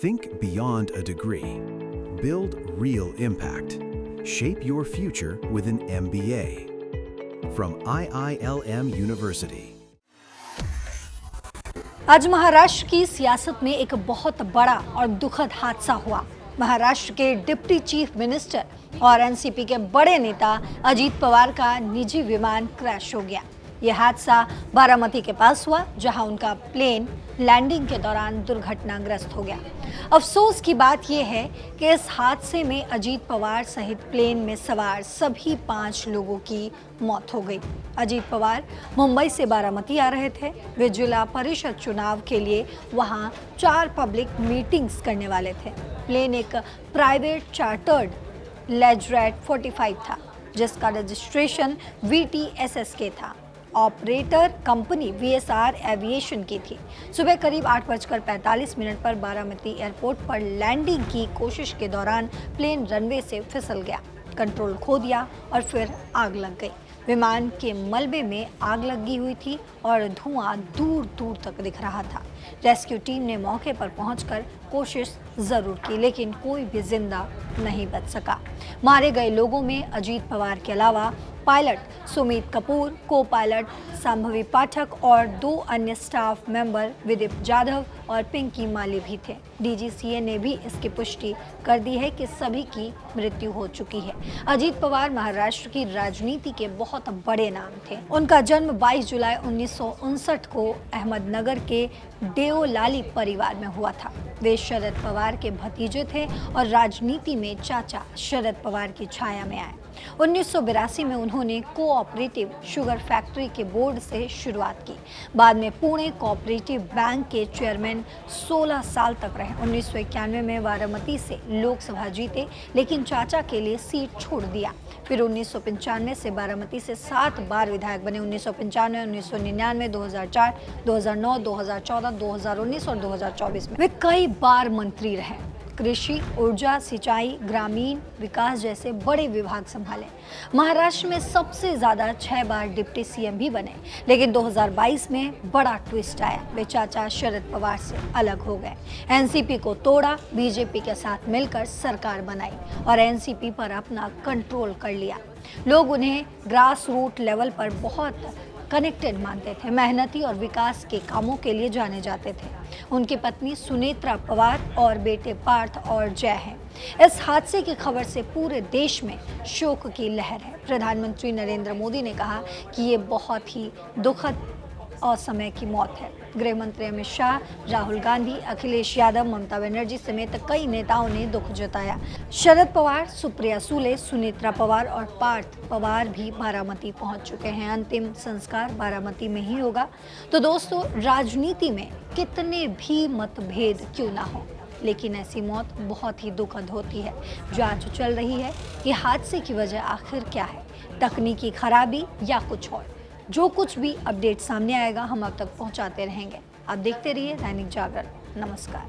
Think beyond a degree. Build real impact. Shape your future with an MBA. From IILM University. आज महाराष्ट्र की सियासत में एक बहुत बड़ा और दुखद हादसा हुआ। महाराष्ट्र के डिप्टी चीफ मिनिस्टर और एनसीपी के बड़े नेता अजीत पवार का निजी विमान क्रैश हो गया। यह हादसा बारामती के पास हुआ, जहां उनका प्लेन लैंडिंग के दौरान दुर्घटनाग्रस्त हो गया। अफसोस की बात यह है कि इस हादसे में अजीत पवार सहित प्लेन में सवार सभी 5 लोगों की मौत हो गई। अजीत पवार मुंबई से बारामती आ रहे थे। वे जिला परिषद चुनाव के लिए वहां 4 पब्लिक मीटिंग्स करने वाले थे। प्लेन एक प्राइवेट चार्टर्ड लेजरेट 45 था, जिसका रजिस्ट्रेशन VTSSK था। ऑपरेटर कंपनी VSR एविएशन की थी। सुबह करीब 8:45 पर बारामती एयरपोर्ट पर लैंडिंग की कोशिश के दौरान प्लेन रनवे से फिसल गया, कंट्रोल खो दिया और फिर आग लग गई। विमान के मलबे में आग लगी हुई थी और धुआं दूर दूर तक दिख रहा था। रेस्क्यू टीम ने मौके पर पहुंचकर कोशिश जरूर की, लेकिन कोई भी जिंदा नहीं बच सका। मारे गए लोगों में अजीत पवार के अलावा पायलट सुमित कपूर, को पायलट संभवी पाठक और 2 अन्य स्टाफ मेंबर विदीप जाधव और पिंकी माली भी थे। DGCA ने भी इसकी पुष्टि कर दी है कि सभी की मृत्यु हो चुकी है। अजीत पवार महाराष्ट्र की राजनीति के बहुत बड़े नाम थे। उनका जन्म 22 जुलाई 1959 को अहमदनगर के देओलाली परिवार में हुआ था। वे शरद पवार के भतीजे थे और राजनीति में चाचा शरद पवार की छाया में आए। 1982 में उन्होंने कोऑपरेटिव शुगर फैक्ट्री के बोर्ड से शुरुआत की। बाद में पुणे कोऑपरेटिव बैंक के चेयरमैन 16 साल तक रहे। 1991 में बारामती से लोकसभा जीते, लेकिन चाचा के लिए सीट छोड़ दिया। फिर 1995 से बारामती से 7 बार विधायक बने। 1995, 1999, 2004, 2009, 2014, 2019 और 2024 में वे कई बार मंत्री रहे। कृषि, ऊर्जा, सिंचाई, ग्रामीण विकास जैसे बड़े विभाग संभाले। महाराष्ट्र में सबसे ज्यादा 6 बार डिप्टी CM भी बने, लेकिन 2022 में बड़ा ट्विस्ट आया। वे चाचा शरद पवार से अलग हो गए, NCP को तोड़ा, BJP के साथ मिलकर सरकार बनाई और NCP पर अपना कंट्रोल कर लिया। लोग उन्हें ग्रास रूट लेवल पर बहुत कनेक्टेड मानते थे। मेहनती और विकास के कामों के लिए जाने जाते थे। उनकी पत्नी सुनेत्रा पवार और बेटे पार्थ और जय हैं। इस हादसे की खबर से पूरे देश में शोक की लहर है। प्रधानमंत्री नरेंद्र मोदी ने कहा कि ये बहुत ही दुखद और समय की मौत है। गृह मंत्री अमित शाह, राहुल गांधी, अखिलेश यादव, ममता बनर्जी समेत कई नेताओं ने दुख जताया। शरद पवार, सुप्रिया सुले, सुनेत्रा पवार और पार्थ पवार भी बारामती पहुंच चुके हैं। अंतिम संस्कार बारामती में ही होगा। तो दोस्तों, राजनीति में कितने भी मतभेद क्यों ना हो, लेकिन ऐसी मौत बहुत ही दुखद होती है। जांच चल रही है कि हादसे की वजह आखिर क्या है, तकनीकी खराबी या कुछ और। जो कुछ भी अपडेट सामने आएगा हम अब तक पहुंचाते रहेंगे। आप देखते रहिए दैनिक जागरण। नमस्कार।